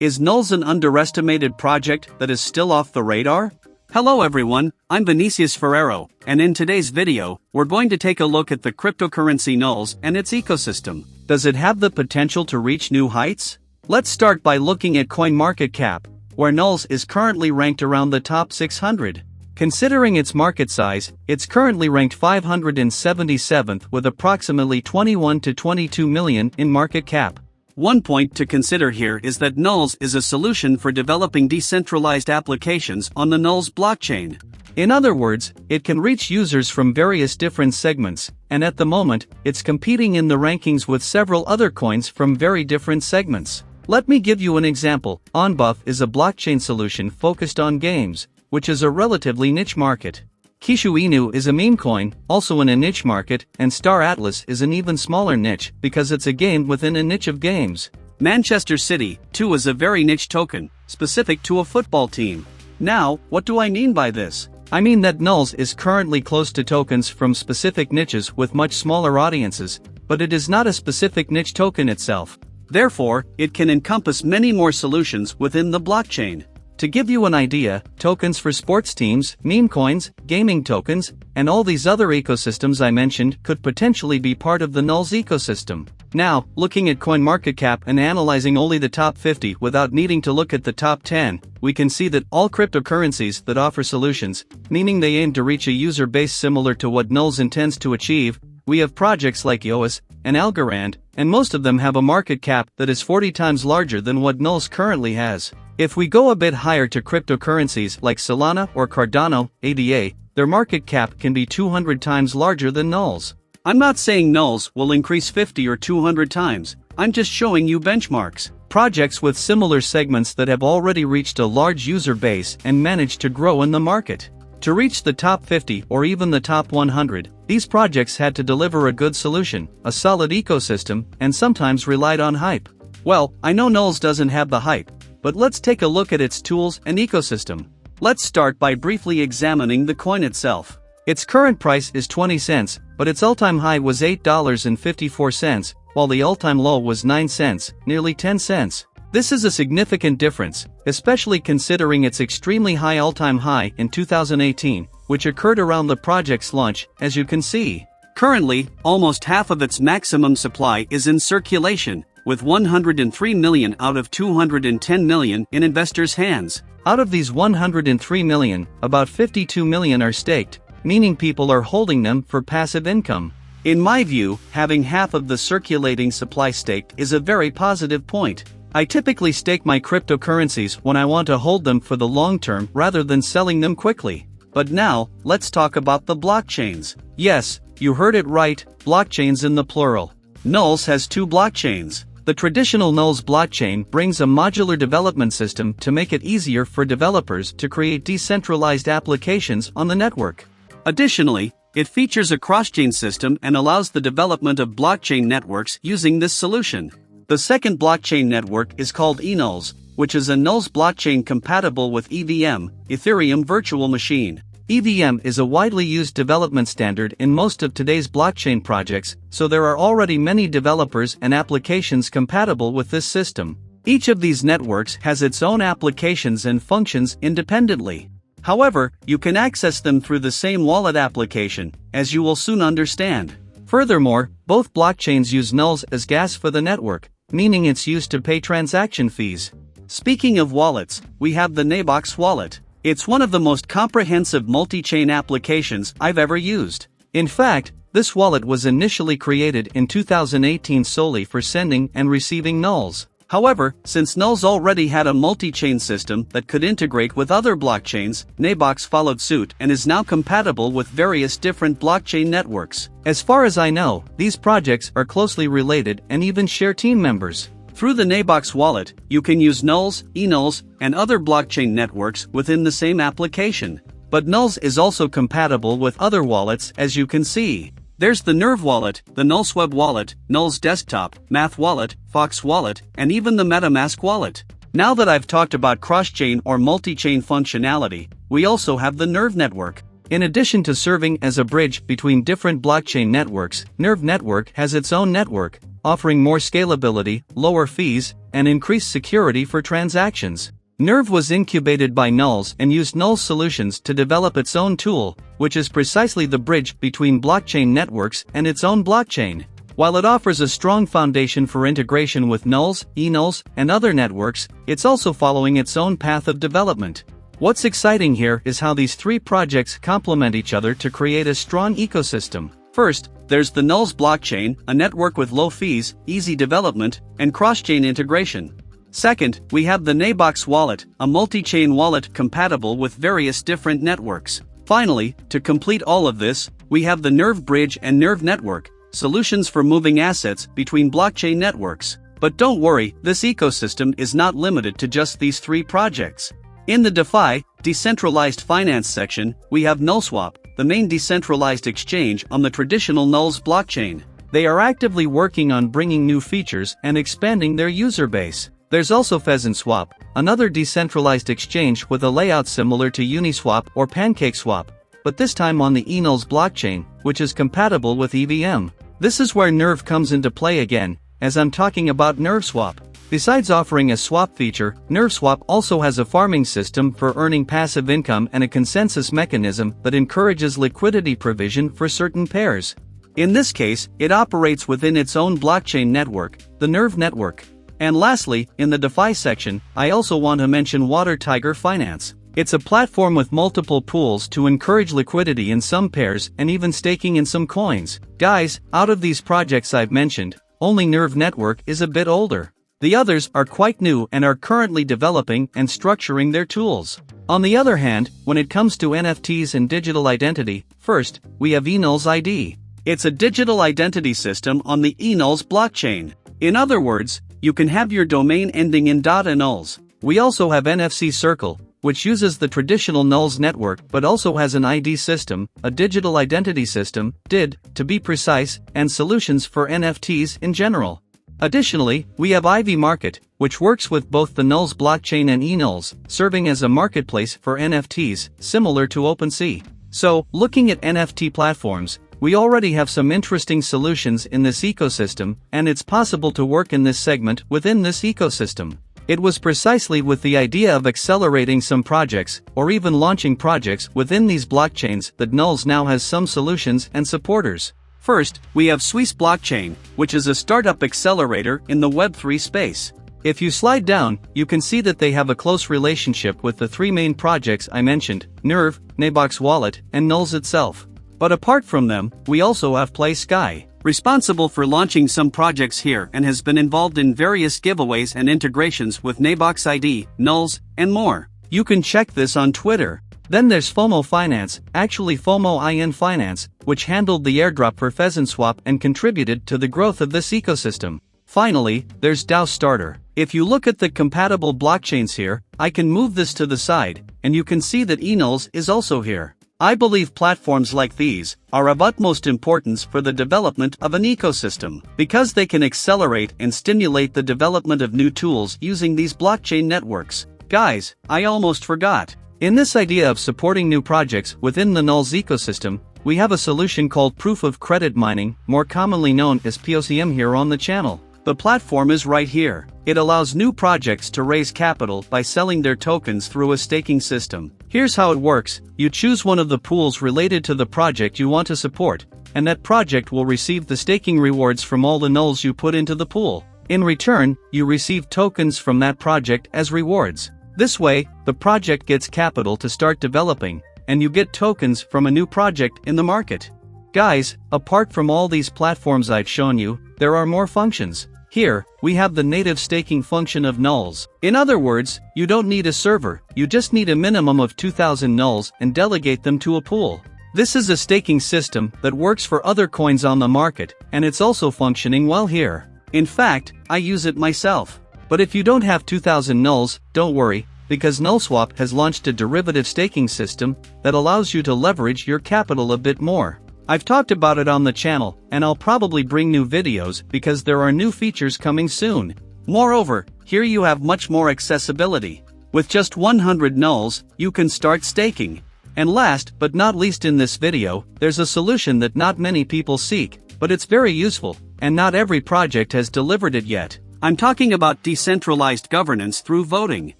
Is NULS an underestimated project that is still off the radar? Hello everyone, I'm Vinicius Ferrero, and in today's video, we're going to take a look at the cryptocurrency NULS and its ecosystem. Does it have the potential to reach new heights? Let's start by looking at CoinMarketCap, where NULS is currently ranked around the top 600. Considering its market size, it's currently ranked 577th with approximately 21 to 22 million in market cap. One point to consider here is that NULS is a solution for developing decentralized applications on the NULS blockchain. In other words, it can reach users from various different segments, and at the moment, it's competing in the rankings with several other coins from very different segments. Let me give you an example. OnBuff is a blockchain solution focused on games, which is a relatively niche market. Kishu Inu is a meme coin, also in a niche market, and Star Atlas is an even smaller niche because it's a game within a niche of games. Manchester City, too, is a very niche token, specific to a football team. Now, what do I mean by this? I mean that NULS is currently close to tokens from specific niches with much smaller audiences, but it is not a specific niche token itself. Therefore, it can encompass many more solutions within the blockchain. To give you an idea, tokens for sports teams, meme coins, gaming tokens, and all these other ecosystems I mentioned could potentially be part of the NULS ecosystem. Now, looking at CoinMarketCap and analyzing only the top 50 without needing to look at the top 10, we can see that all cryptocurrencies that offer solutions, meaning they aim to reach a user base similar to what NULS intends to achieve, we have projects like EOS and Algorand, and most of them have a market cap that is 40 times larger than what NULS currently has. If we go a bit higher to cryptocurrencies like Solana or Cardano, ADA, their market cap can be 200 times larger than NULS. I'm not saying NULS will increase 50 or 200 times, I'm just showing you benchmarks. Projects with similar segments that have already reached a large user base and managed to grow in the market. To reach the top 50 or even the top 100, these projects had to deliver a good solution, a solid ecosystem, and sometimes relied on hype. Well, I know NULS doesn't have the hype, but let's take a look at its tools and ecosystem. Let's start by briefly examining the coin itself. Its current price is 20 cents, but its all-time high was $8.54, while the all-time low was 9 cents, nearly 10 cents. This is a significant difference, especially considering its extremely high all-time high in 2018, which occurred around the project's launch, as you can see. Currently, almost half of its maximum supply is in circulation, with 103 million out of 210 million in investors' hands. Out of these 103 million, about 52 million are staked, meaning people are holding them for passive income. In my view, having half of the circulating supply staked is a very positive point. I typically stake my cryptocurrencies when I want to hold them for the long term rather than selling them quickly. But now, let's talk about the blockchains. Yes, you heard it right, blockchains in the plural. NULS has two blockchains. The traditional NULS blockchain brings a modular development system to make it easier for developers to create decentralized applications on the network. Additionally, it features a crosschain system and allows the development of blockchain networks using this solution. The second blockchain network is called ENULS, which is a NULS blockchain compatible with EVM, Ethereum Virtual Machine. EVM is a widely used development standard in most of today's blockchain projects, so there are already many developers and applications compatible with this system. Each of these networks has its own applications and functions independently. However, you can access them through the same wallet application, as you will soon understand. Furthermore, both blockchains use NULS as gas for the network, meaning it's used to pay transaction fees. Speaking of wallets, we have the NABOX wallet. It's one of the most comprehensive multi-chain applications I've ever used. In fact, this wallet was initially created in 2018 solely for sending and receiving NULS. However, since NULS already had a multi-chain system that could integrate with other blockchains, NABOX followed suit and is now compatible with various different blockchain networks. As far as I know, these projects are closely related and even share team members. Through the NABOX wallet, you can use NULS, ENULS, and other blockchain networks within the same application. But NULS is also compatible with other wallets, as you can see. There's the Nerve wallet, the NULSWAP wallet, NULS Desktop, Math wallet, Fox wallet, and even the MetaMask wallet. Now that I've talked about cross-chain or multi-chain functionality, we also have the Nerve network. In addition to serving as a bridge between different blockchain networks, Nerve network has its own network, offering more scalability, lower fees, and increased security for transactions. NERV was incubated by NULS and used NULS solutions to develop its own tool, which is precisely the bridge between blockchain networks and its own blockchain. While it offers a strong foundation for integration with NULS, ENULS, and other networks, it's also following its own path of development. What's exciting here is how these three projects complement each other to create a strong ecosystem. First, there's the NULS blockchain, a network with low fees, easy development, and cross-chain integration. Second, we have the NABOX wallet, a multi-chain wallet compatible with various different networks. Finally, to complete all of this, we have the NERV bridge and NERV network, solutions for moving assets between blockchain networks. But don't worry, this ecosystem is not limited to just these three projects. In the DeFi, decentralized finance section, we have NULSWAP, the main decentralized exchange on the traditional NULS blockchain. They are actively working on bringing new features and expanding their user base. There's also PheasantSwap, another decentralized exchange with a layout similar to Uniswap or PancakeSwap, but this time on the ENULS blockchain, which is compatible with EVM. This is where NERV comes into play again, as I'm talking about NULSWAP. Besides offering a swap feature, NULSWAP also has a farming system for earning passive income and a consensus mechanism that encourages liquidity provision for certain pairs. In this case, it operates within its own blockchain network, the NERV network. And lastly, in the DeFi section, I also want to mention Water Tiger Finance. It's a platform with multiple pools to encourage liquidity in some pairs and even staking in some coins. Guys, out of these projects I've mentioned, only NERV network is a bit older. The others are quite new and are currently developing and structuring their tools. On the other hand, when it comes to NFTs and digital identity, first, we have ENULS ID. It's a digital identity system on the ENULS blockchain. In other words, you can have your domain ending in .ENULS. We also have NFC Circle, which uses the traditional NULS network but also has an ID system, a digital identity system, DID, to be precise, and solutions for NFTs in general. Additionally, we have Ivy Market, which works with both the NULS blockchain and ENULS, serving as a marketplace for NFTs, similar to OpenSea. So, looking at NFT platforms, we already have some interesting solutions in this ecosystem, and it's possible to work in this segment within this ecosystem. It was precisely with the idea of accelerating some projects, or even launching projects within these blockchains that NULS now has some solutions and supporters. First, we have Swiss Blockchain, which is a startup accelerator in the Web3 space. If you slide down, you can see that they have a close relationship with the three main projects I mentioned, NERV, NABOX Wallet, and NULS itself. But apart from them, we also have Play Sky, responsible for launching some projects here and has been involved in various giveaways and integrations with NABOX ID, NULS, and more. You can check this on Twitter. Then there's FOMO Finance, actually FOMO IN Finance, which handled the airdrop for PheasantSwap and contributed to the growth of this ecosystem. Finally, there's DAO Starter. If you look at the compatible blockchains here, I can move this to the side, and you can see that ENULS is also here. I believe platforms like these are of utmost importance for the development of an ecosystem, because they can accelerate and stimulate the development of new tools using these blockchain networks. Guys, I almost forgot. In this idea of supporting new projects within the NULS ecosystem, we have a solution called Proof of Credit Mining, more commonly known as POCM here on the channel. The platform is right here. It allows new projects to raise capital by selling their tokens through a staking system. Here's how it works. You choose one of the pools related to the project you want to support, and that project will receive the staking rewards from all the NULS you put into the pool. In return, you receive tokens from that project as rewards. This way, the project gets capital to start developing, and you get tokens from a new project in the market. Guys, apart from all these platforms I've shown you, there are more functions. Here, we have the native staking function of NULS. In other words, you don't need a server, you just need a minimum of 2,000 NULS and delegate them to a pool. This is a staking system that works for other coins on the market, and it's also functioning well here. In fact, I use it myself. But if you don't have 2,000 NULS, don't worry, because NULSWAP has launched a derivative staking system that allows you to leverage your capital a bit more. I've talked about it on the channel, and I'll probably bring new videos because there are new features coming soon. Moreover, here you have much more accessibility. With just 100 NULS, you can start staking. And last but not least in this video, there's a solution that not many people seek, but it's very useful. and not every project has delivered it yet. I'm talking about decentralized governance through voting.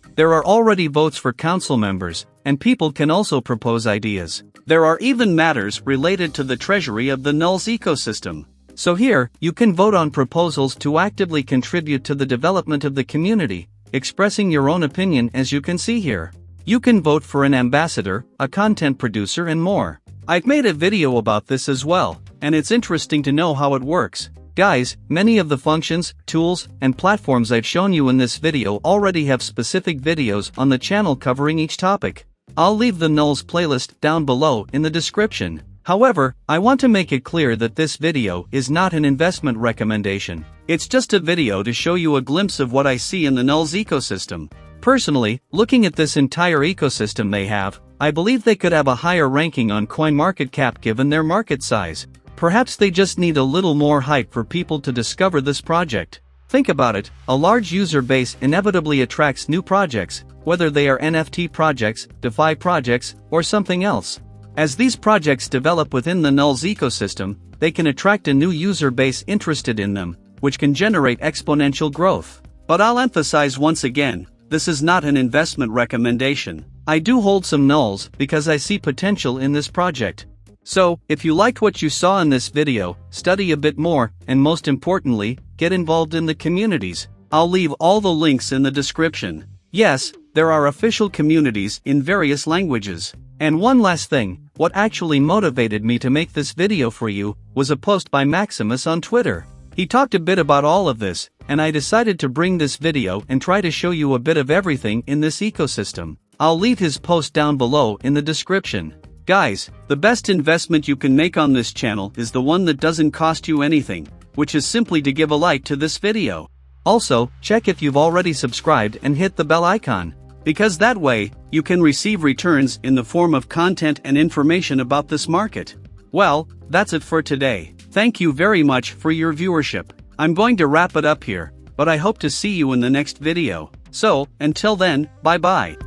There are already votes for council members, and people can also propose ideas. There are even matters related to the treasury of the NULS ecosystem. So here, you can vote on proposals to actively contribute to the development of the community, expressing your own opinion as you can see here. You can vote for an ambassador, a content producer and more. I've made a video about this as well, and it's interesting to know how it works. Guys, many of the functions, tools, and platforms I've shown you in this video already have specific videos on the channel covering each topic. I'll leave the NULS playlist down below in the description. However, I want to make it clear that this video is not an investment recommendation. It's just a video to show you a glimpse of what I see in the NULS ecosystem. Personally, looking at this entire ecosystem they have, I believe they could have a higher ranking on CoinMarketCap given their market size. Perhaps they just need a little more hype for people to discover this project. Think about it, a large user base inevitably attracts new projects, whether they are NFT projects, DeFi projects, or something else. As these projects develop within the NULS ecosystem, they can attract a new user base interested in them, which can generate exponential growth. But I'll emphasize once again, this is not an investment recommendation. I do hold some NULS because I see potential in this project. So, if you liked what you saw in this video, study a bit more, and most importantly, get involved in the communities. I'll leave all the links in the description. Yes, there are official communities in various languages. And one last thing, what actually motivated me to make this video for you was a post by Maximus on Twitter. He talked a bit about all of this, and I decided to bring this video and try to show you a bit of everything in this ecosystem. I'll leave his post down below in the description. Guys, the best investment you can make on this channel is the one that doesn't cost you anything, which is simply to give a like to this video. Also, check if you've already subscribed and hit the bell icon. Because that way, you can receive returns in the form of content and information about this market. Well, that's it for today. Thank you very much for your viewership. I'm going to wrap it up here, but I hope to see you in the next video. So, until then, bye bye.